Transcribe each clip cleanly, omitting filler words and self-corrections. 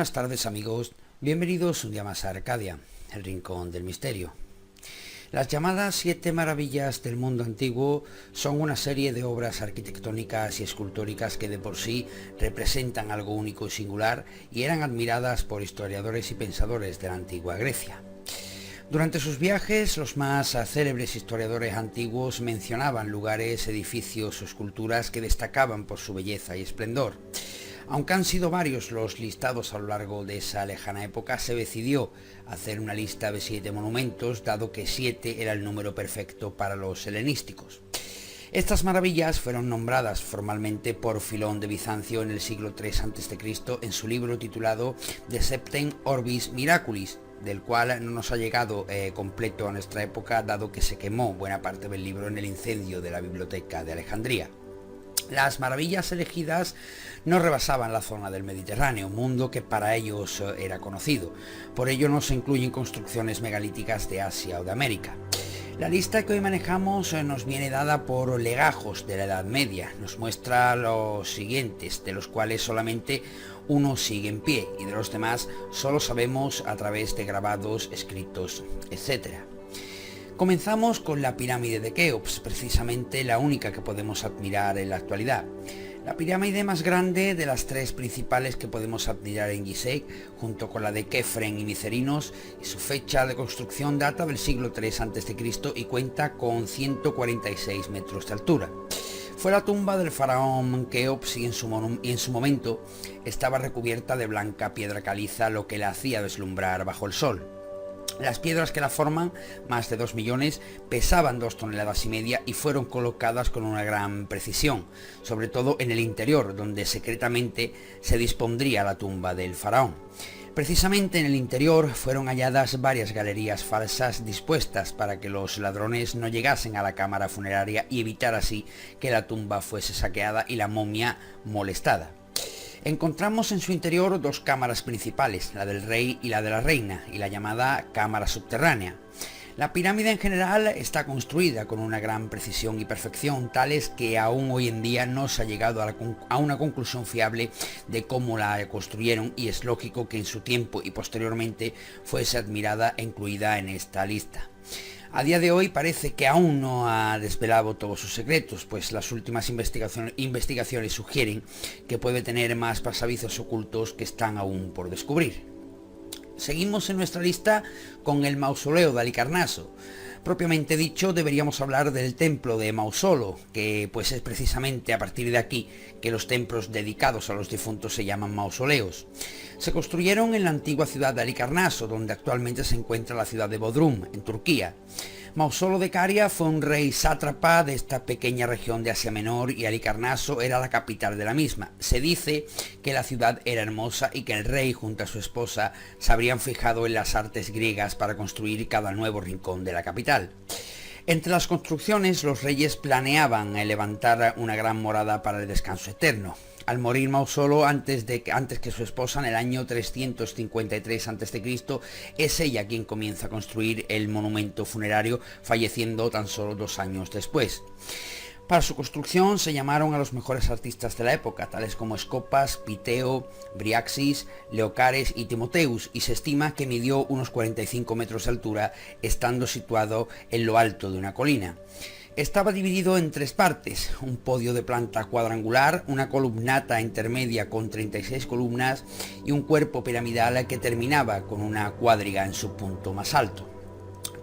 Buenas tardes amigos, bienvenidos un día más a Arcadia, el rincón del misterio. Las llamadas 7 maravillas del mundo antiguo son una serie de obras arquitectónicas y escultóricas que de por sí representan algo único y singular y eran admiradas por historiadores y pensadores de la antigua Grecia. Durante sus viajes, los más célebres historiadores antiguos mencionaban lugares, edificios o esculturas que destacaban por su belleza y esplendor. Aunque han sido varios los listados a lo largo de esa lejana época, se decidió hacer una lista de 7 monumentos, dado que 7 era el número perfecto para los helenísticos. Estas maravillas fueron nombradas formalmente por Filón de Bizancio en el siglo III a.C. en su libro titulado De Septem Orbis Miraculis, del cual no nos ha llegado completo a nuestra época, dado que se quemó buena parte del libro en el incendio de la biblioteca de Alejandría. Las maravillas elegidas no rebasaban la zona del Mediterráneo, mundo que para ellos era conocido. Por ello no se incluyen construcciones megalíticas de Asia o de América. La lista que hoy manejamos nos viene dada por legajos de la Edad Media. Nos muestra los siguientes, de los cuales solamente uno sigue en pie y de los demás solo sabemos a través de grabados, escritos, etc. Comenzamos con la pirámide de Keops, precisamente la única que podemos admirar en la actualidad. La pirámide más grande de las 3 principales que podemos admirar en Gizeh, junto con la de Kefren y Micerinos, y su fecha de construcción data del siglo III a.C. y cuenta con 146 metros de altura. Fue la tumba del faraón Keops y en su momento estaba recubierta de blanca piedra caliza, lo que la hacía deslumbrar bajo el sol. Las piedras que la forman, más de 2 millones, pesaban 2,5 toneladas y fueron colocadas con una gran precisión, sobre todo en el interior, donde secretamente se dispondría la tumba del faraón. Precisamente en el interior fueron halladas varias galerías falsas dispuestas para que los ladrones no llegasen a la cámara funeraria y evitar así que la tumba fuese saqueada y la momia molestada. Encontramos en su interior 2 cámaras principales, la del rey y la de la reina, y la llamada cámara subterránea. La pirámide en general está construida con una gran precisión y perfección, tales que aún hoy en día no se ha llegado a una conclusión fiable de cómo la construyeron, y es lógico que en su tiempo y posteriormente fuese admirada e incluida en esta lista. A día de hoy parece que aún no ha desvelado todos sus secretos, pues las últimas investigaciones sugieren que puede tener más pasadizos ocultos que están aún por descubrir. Seguimos en nuestra lista con el mausoleo de Halicarnaso. Propiamente dicho, deberíamos hablar del templo de Mausolo, que pues es precisamente a partir de aquí que los templos dedicados a los difuntos se llaman mausoleos. Se construyeron en la antigua ciudad de Halicarnaso, donde actualmente se encuentra la ciudad de Bodrum, en Turquía. Mausolo de Caria fue un rey sátrapa de esta pequeña región de Asia Menor y Halicarnaso era la capital de la misma. Se dice que la ciudad era hermosa y que el rey junto a su esposa se habrían fijado en las artes griegas para construir cada nuevo rincón de la capital. Entre las construcciones, los reyes planeaban levantar una gran morada para el descanso eterno. Al morir Mausolo antes que su esposa en el año 353 a.C., es ella quien comienza a construir el monumento funerario, falleciendo tan solo 2 años después. Para su construcción se llamaron a los mejores artistas de la época, tales como Escopas, Piteo, Briaxis, Leocares y Timoteus, y se estima que midió unos 45 metros de altura, estando situado en lo alto de una colina. Estaba dividido en 3 partes, un podio de planta cuadrangular, una columnata intermedia con 36 columnas y un cuerpo piramidal que terminaba con una cuadriga en su punto más alto.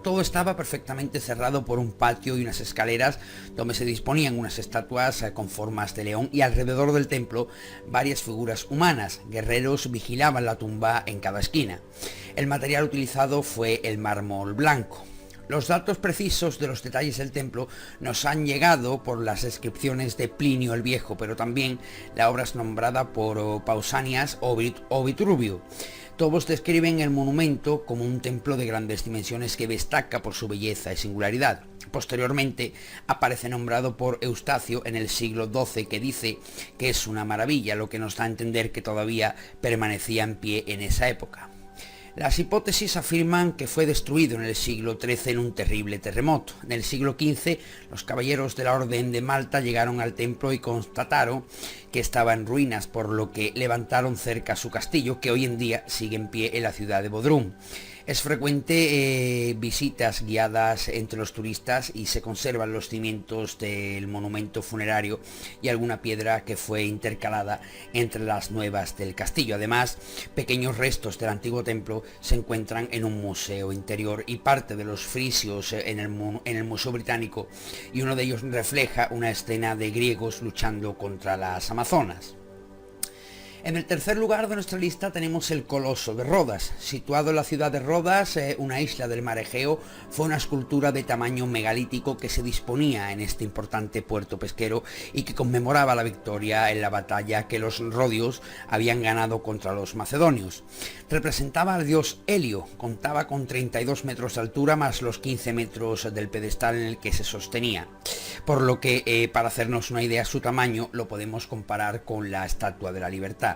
Todo estaba perfectamente cerrado por un patio y unas escaleras donde se disponían unas estatuas con formas de león, y alrededor del templo varias figuras humanas. Guerreros vigilaban la tumba en cada esquina. El material utilizado fue el mármol blanco. Los datos precisos de los detalles del templo nos han llegado por las descripciones de Plinio el Viejo, pero también la obra es nombrada por Pausanias o Vitruvio. Todos describen el monumento como un templo de grandes dimensiones que destaca por su belleza y singularidad. Posteriormente aparece nombrado por Eustacio en el siglo XII, que dice que es una maravilla, lo que nos da a entender que todavía permanecía en pie en esa época. Las hipótesis afirman que fue destruido en el siglo XIII en un terrible terremoto. En el siglo XV, los caballeros de la Orden de Malta llegaron al templo y constataron que estaba en ruinas, por lo que levantaron cerca su castillo, que hoy en día sigue en pie en la ciudad de Bodrum. Es frecuente visitas guiadas entre los turistas y se conservan los cimientos del monumento funerario y alguna piedra que fue intercalada entre las nuevas del castillo. Además, pequeños restos del antiguo templo se encuentran en un museo interior y parte de los frisios en el Museo Británico, y uno de ellos refleja una escena de griegos luchando contra las amazonas. En el tercer lugar de nuestra lista tenemos el Coloso de Rodas. Situado en la ciudad de Rodas, una isla del mar Egeo, fue una escultura de tamaño megalítico que se disponía en este importante puerto pesquero y que conmemoraba la victoria en la batalla que los rodios habían ganado contra los macedonios. Representaba al dios Helio, contaba con 32 metros de altura más los 15 metros del pedestal en el que se sostenía, por lo que para hacernos una idea de su tamaño lo podemos comparar con la Estatua de la Libertad.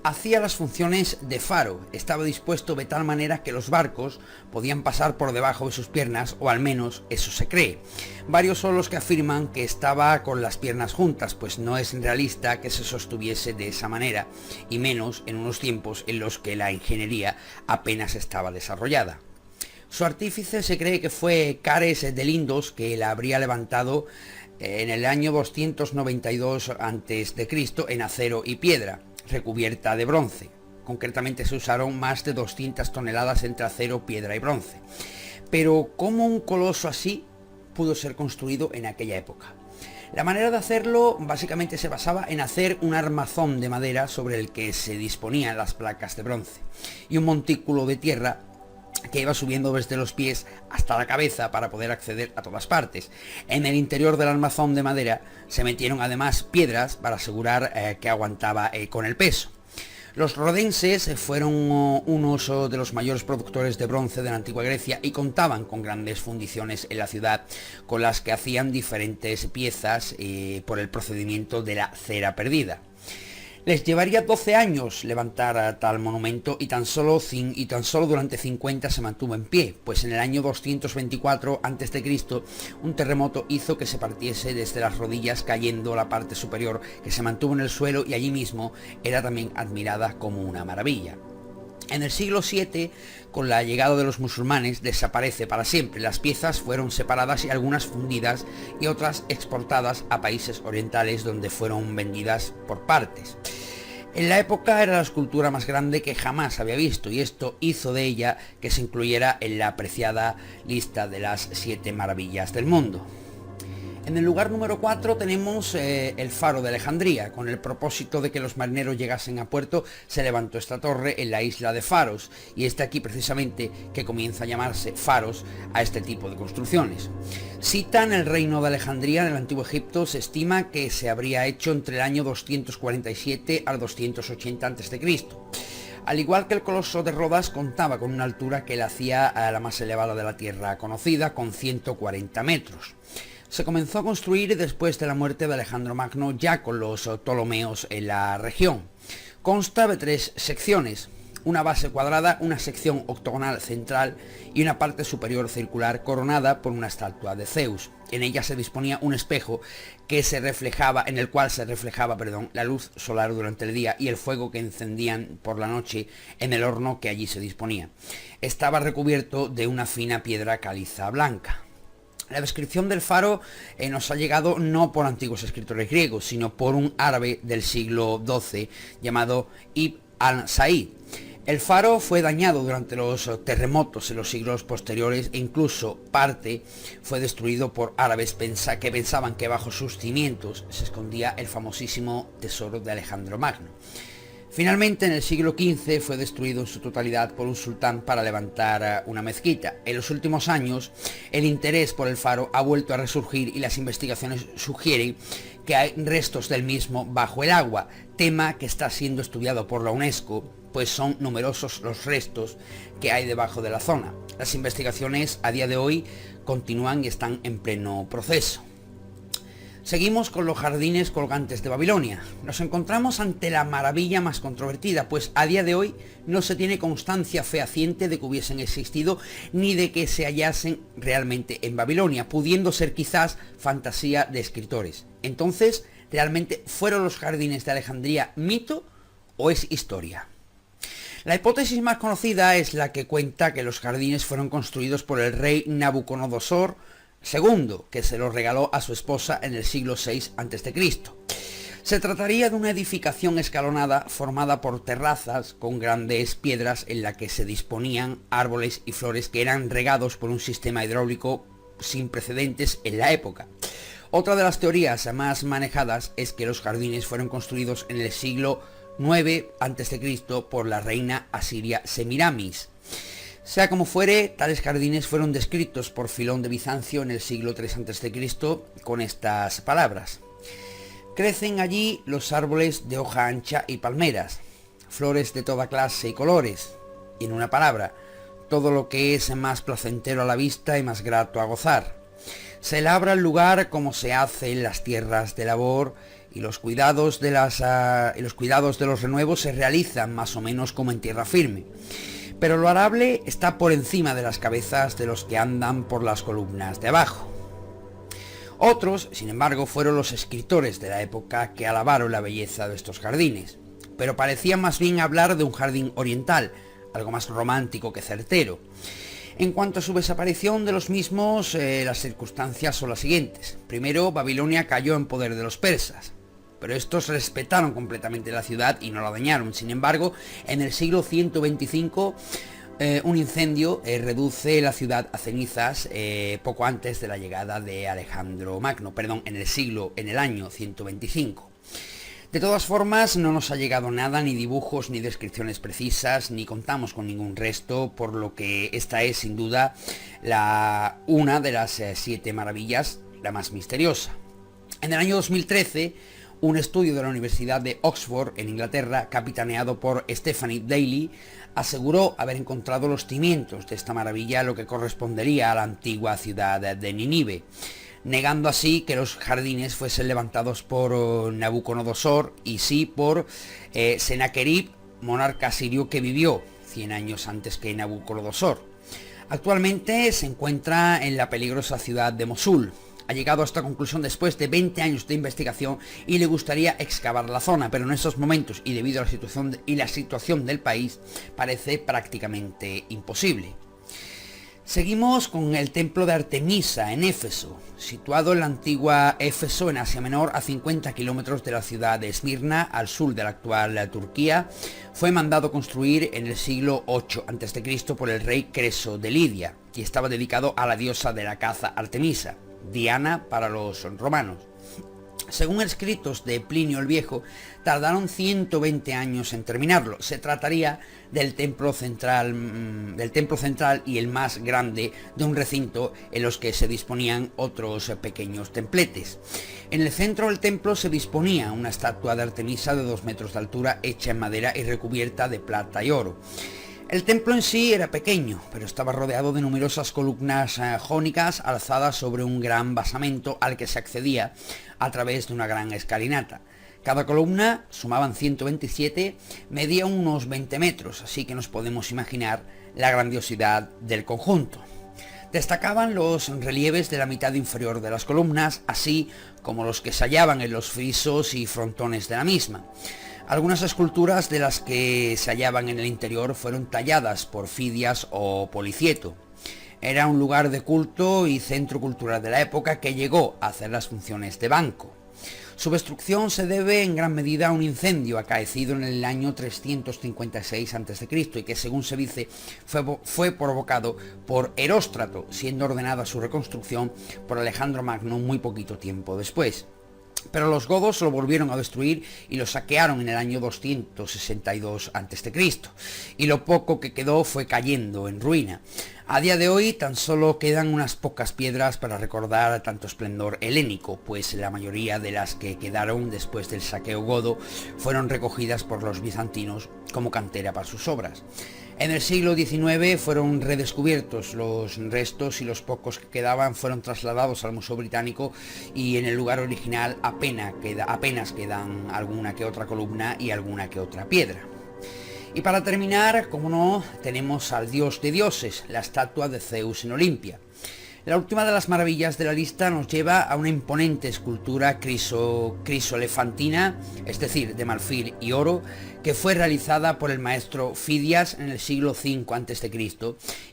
Hacía las funciones de faro, estaba dispuesto de tal manera que los barcos podían pasar por debajo de sus piernas, o al menos eso se cree. Varios son los que afirman que estaba con las piernas juntas, pues no es realista que se sostuviese de esa manera, y menos en unos tiempos en los que la ingeniería apenas estaba desarrollada. Su artífice se cree que fue Cares de Lindos, que la habría levantado en el año 292 a.C. en acero y piedra, recubierta de bronce. Concretamente se usaron más de 200 toneladas entre acero, piedra y bronce. Pero ¿cómo un coloso así pudo ser construido en aquella época? La manera de hacerlo básicamente se basaba en hacer un armazón de madera sobre el que se disponían las placas de bronce y un montículo de tierra que iba subiendo desde los pies hasta la cabeza para poder acceder a todas partes. En el interior del armazón de madera se metieron además piedras para asegurar que aguantaba con el peso. Los rodenses fueron unos de los mayores productores de bronce de la antigua Grecia y contaban con grandes fundiciones en la ciudad, con las que hacían diferentes piezas por el procedimiento de la cera perdida. Les llevaría 12 años levantar tal monumento y tan solo durante 50 se mantuvo en pie, pues en el año 224 a.C. un terremoto hizo que se partiese desde las rodillas, cayendo la parte superior, que se mantuvo en el suelo y allí mismo era también admirada como una maravilla. En el siglo VII, con la llegada de los musulmanes, desaparece para siempre. Las piezas fueron separadas y algunas fundidas y otras exportadas a países orientales, donde fueron vendidas por partes. En la época era la escultura más grande que jamás había visto, y esto hizo de ella que se incluyera en la apreciada lista de las 7 maravillas del mundo. En el lugar número 4 tenemos el Faro de Alejandría. Con el propósito de que los marineros llegasen a puerto, se levantó esta torre en la isla de Faros, y es de aquí precisamente que comienza a llamarse faros a este tipo de construcciones. Citan el reino de Alejandría en el antiguo Egipto. Se estima que se habría hecho entre el año 247 al 280 a.C. Al igual que el Coloso de Rodas, contaba con una altura que la hacía a la más elevada de la tierra conocida, con 140 metros. Se comenzó a construir después de la muerte de Alejandro Magno, ya con los Ptolomeos en la región. Consta de 3 secciones, una base cuadrada, una sección octogonal central y una parte superior circular coronada por una estatua de Zeus. En ella se disponía un espejo en el cual se reflejaba la luz solar durante el día y el fuego que encendían por la noche en el horno que allí se disponía. Estaba recubierto de una fina piedra caliza blanca. La descripción del faro nos ha llegado no por antiguos escritores griegos, sino por un árabe del siglo XII llamado Ibn al-Sa'id. El faro fue dañado durante los terremotos en los siglos posteriores e incluso parte fue destruido por árabes que pensaban que bajo sus cimientos se escondía el famosísimo tesoro de Alejandro Magno. Finalmente, en el siglo XV fue destruido en su totalidad por un sultán para levantar una mezquita. En los últimos años, el interés por el faro ha vuelto a resurgir y las investigaciones sugieren que hay restos del mismo bajo el agua, tema que está siendo estudiado por la UNESCO, pues son numerosos los restos que hay debajo de la zona. Las investigaciones a día de hoy continúan y están en pleno proceso. Seguimos con los jardines colgantes de Babilonia. Nos encontramos ante la maravilla más controvertida, pues a día de hoy no se tiene constancia fehaciente de que hubiesen existido ni de que se hallasen realmente en Babilonia, pudiendo ser quizás fantasía de escritores. Entonces, ¿realmente fueron los jardines de Alejandría mito o es historia? La hipótesis más conocida es la que cuenta que los jardines fueron construidos por el rey Nabucodonosor II, que se los regaló a su esposa en el siglo VI a.C. Se trataría de una edificación escalonada formada por terrazas con grandes piedras en la que se disponían árboles y flores que eran regados por un sistema hidráulico sin precedentes en la época. Otra de las teorías más manejadas es que los jardines fueron construidos en el siglo IX a.C. por la reina asiria Semiramis. Sea como fuere, tales jardines fueron descritos por Filón de Bizancio en el siglo III a.C. con estas palabras: crecen allí los árboles de hoja ancha y palmeras, flores de toda clase y colores, y en una palabra, todo lo que es más placentero a la vista y más grato a gozar. Se labra el lugar como se hace en las tierras de labor, y los cuidados de los renuevos se realizan más o menos como en tierra firme. Pero lo arable está por encima de las cabezas de los que andan por las columnas de abajo. Otros, sin embargo, fueron los escritores de la época que alabaron la belleza de estos jardines, pero parecían más bien hablar de un jardín oriental, algo más romántico que certero. En cuanto a su desaparición de los mismos, las circunstancias son las siguientes. Primero, Babilonia cayó en poder de los persas, pero estos respetaron completamente la ciudad y no la dañaron. Sin embargo, en el siglo 125, un incendio reduce la ciudad a cenizas poco antes de la llegada de Alejandro Magno, en el año 125. De todas formas, no nos ha llegado nada, ni dibujos, ni descripciones precisas, ni contamos con ningún resto, por lo que esta es, sin duda, una de las 7 maravillas, la más misteriosa. En el año 2013, un estudio de la Universidad de Oxford, en Inglaterra, capitaneado por Stephanie Daly, aseguró haber encontrado los cimientos de esta maravilla, lo que correspondería a la antigua ciudad de Nínive, negando así que los jardines fuesen levantados por Nabucodonosor y sí por Sennacherib, monarca asirio que vivió 100 años antes que Nabucodonosor. Actualmente se encuentra en la peligrosa ciudad de Mosul. Ha llegado a esta conclusión después de 20 años de investigación y le gustaría excavar la zona, pero en estos momentos y debido a la situación del país parece prácticamente imposible. Seguimos con el templo de Artemisa en Éfeso, situado en la antigua Éfeso en Asia Menor, a 50 kilómetros de la ciudad de Esmirna, al sur de la actual Turquía. Fue mandado construir en el siglo VIII a.C. por el rey Creso de Lidia y estaba dedicado a la diosa de la caza Artemisa, Diana para los romanos. Según escritos de Plinio el Viejo, tardaron 120 años en terminarlo. Se trataría del templo central y el más grande de un recinto en los que se disponían otros pequeños templetes. En el centro del templo se disponía una estatua de Artemisa de 2 metros de altura, hecha en madera y recubierta de plata y oro. El templo en sí era pequeño, pero estaba rodeado de numerosas columnas jónicas alzadas sobre un gran basamento al que se accedía a través de una gran escalinata. Cada columna, sumaban 127, medía unos 20 metros, así que nos podemos imaginar la grandiosidad del conjunto. Destacaban los relieves de la mitad inferior de las columnas, así como los que se hallaban en los frisos y frontones de la misma. Algunas esculturas de las que se hallaban en el interior fueron talladas por Fidias o Policieto. Era un lugar de culto y centro cultural de la época que llegó a hacer las funciones de banco. Su destrucción se debe en gran medida a un incendio acaecido en el año 356 a.C. y que, según se dice, fue provocado por Heróstrato, siendo ordenada su reconstrucción por Alejandro Magno muy poquito tiempo después. Pero los godos lo volvieron a destruir y lo saquearon en el año 262 a.C. y lo poco que quedó fue cayendo en ruina. A día de hoy tan solo quedan unas pocas piedras para recordar tanto esplendor helénico, pues la mayoría de las que quedaron después del saqueo godo fueron recogidas por los bizantinos como cantera para sus obras. En el siglo XIX fueron redescubiertos los restos y los pocos que quedaban fueron trasladados al Museo Británico y en el lugar original apenas quedan alguna que otra columna y alguna que otra piedra. Y para terminar, como no, tenemos al dios de dioses, la estatua de Zeus en Olimpia. La última de las maravillas de la lista nos lleva a una imponente escultura crisoelefantina, es decir, de marfil y oro, que fue realizada por el maestro Fidias en el siglo V a.C.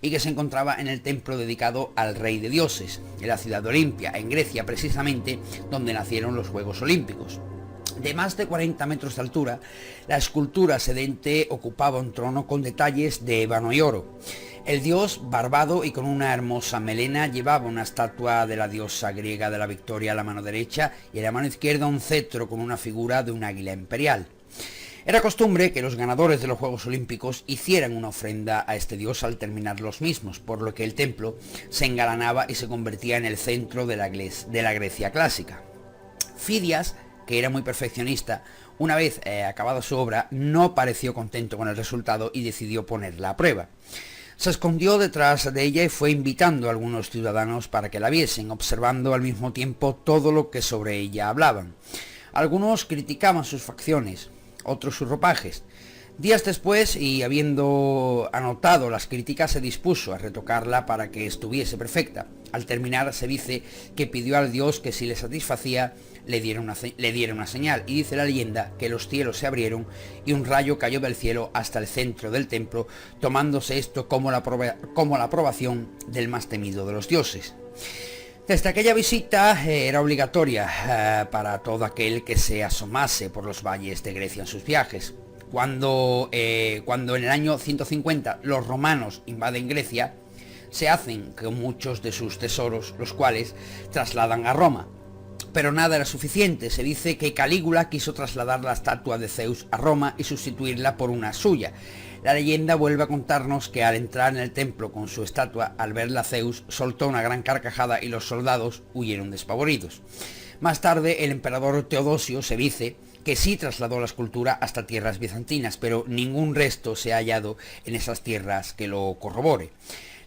y que se encontraba en el templo dedicado al rey de dioses, en la ciudad de Olimpia, en Grecia precisamente, donde nacieron los Juegos Olímpicos. De más de 40 metros de altura, la escultura sedente ocupaba un trono con detalles de ébano y oro. El dios, barbado y con una hermosa melena, llevaba una estatua de la diosa griega de la victoria a la mano derecha y en la mano izquierda un cetro con una figura de un águila imperial. Era costumbre que los ganadores de los Juegos Olímpicos hicieran una ofrenda a este dios al terminar los mismos, por lo que el templo se engalanaba y se convertía en el centro de la Grecia clásica. Fidias, que era muy perfeccionista, una vez acabada su obra, no pareció contento con el resultado y decidió ponerla a prueba. Se escondió detrás de ella y fue invitando a algunos ciudadanos para que la viesen, observando al mismo tiempo todo lo que sobre ella hablaban. Algunos criticaban sus facciones, otros sus ropajes. Días después, y habiendo anotado las críticas, se dispuso a retocarla para que estuviese perfecta. Al terminar, se dice que pidió al dios que si le satisfacía, le diera una señal, y dice la leyenda que los cielos se abrieron y un rayo cayó del cielo hasta el centro del templo, tomándose esto como la aprobación del más temido de los dioses. Desde aquella visita era obligatoria para todo aquel que se asomase por los valles de Grecia en sus viajes. Cuando en el año 150 los romanos invaden Grecia, se hacen con muchos de sus tesoros, los cuales trasladan a Roma. Pero nada era suficiente. Se dice que Calígula quiso trasladar la estatua de Zeus a Roma y sustituirla por una suya. La leyenda vuelve a contarnos que al entrar en el templo con su estatua, al verla Zeus soltó una gran carcajada y los soldados huyeron despavoridos. Más tarde, el emperador Teodosio se dice que sí trasladó la escultura hasta tierras bizantinas, pero ningún resto se ha hallado en esas tierras que lo corrobore.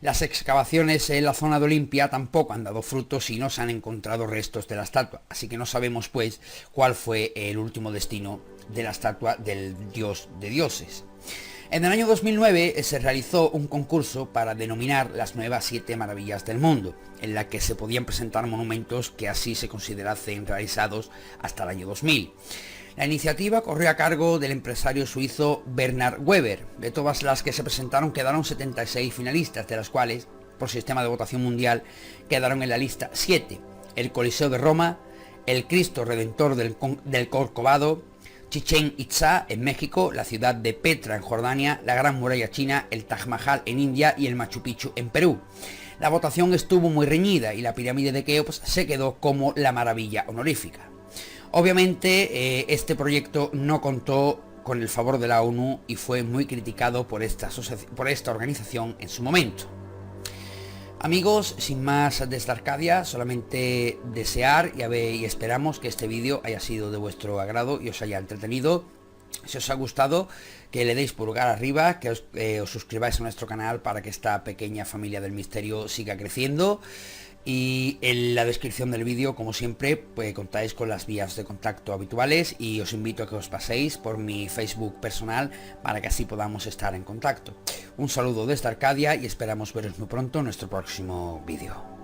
Las excavaciones en la zona de Olimpia tampoco han dado frutos y no se han encontrado restos de la estatua, así que no sabemos pues cuál fue el último destino de la estatua del dios de dioses. En el año 2009 se realizó un concurso para denominar las nuevas 7 maravillas del mundo, en la que se podían presentar monumentos que así se considerasen realizados hasta el año 2000. La iniciativa corrió a cargo del empresario suizo Bernhard Weber. De todas las que se presentaron quedaron 76 finalistas, de las cuales, por sistema de votación mundial, quedaron en la lista 7. El Coliseo de Roma, el Cristo Redentor del Corcovado, Chichén Itzá en México, la ciudad de Petra en Jordania, la Gran Muralla China, el Taj Mahal en India y el Machu Picchu en Perú. La votación estuvo muy reñida y la pirámide de Keops se quedó como la maravilla honorífica. Obviamente este proyecto no contó con el favor de la ONU y fue muy criticado por esta organización en su momento. Amigos, sin más desde Arcadia, solamente desear y esperamos que este vídeo haya sido de vuestro agrado y os haya entretenido. Si os ha gustado, que le deis pulgar arriba, que os suscribáis a nuestro canal para que esta pequeña familia del misterio siga creciendo. Y en la descripción del vídeo, como siempre, pues contáis con las vías de contacto habituales y os invito a que os paséis por mi Facebook personal para que así podamos estar en contacto. Un saludo desde Arcadia y esperamos veros muy pronto en nuestro próximo vídeo.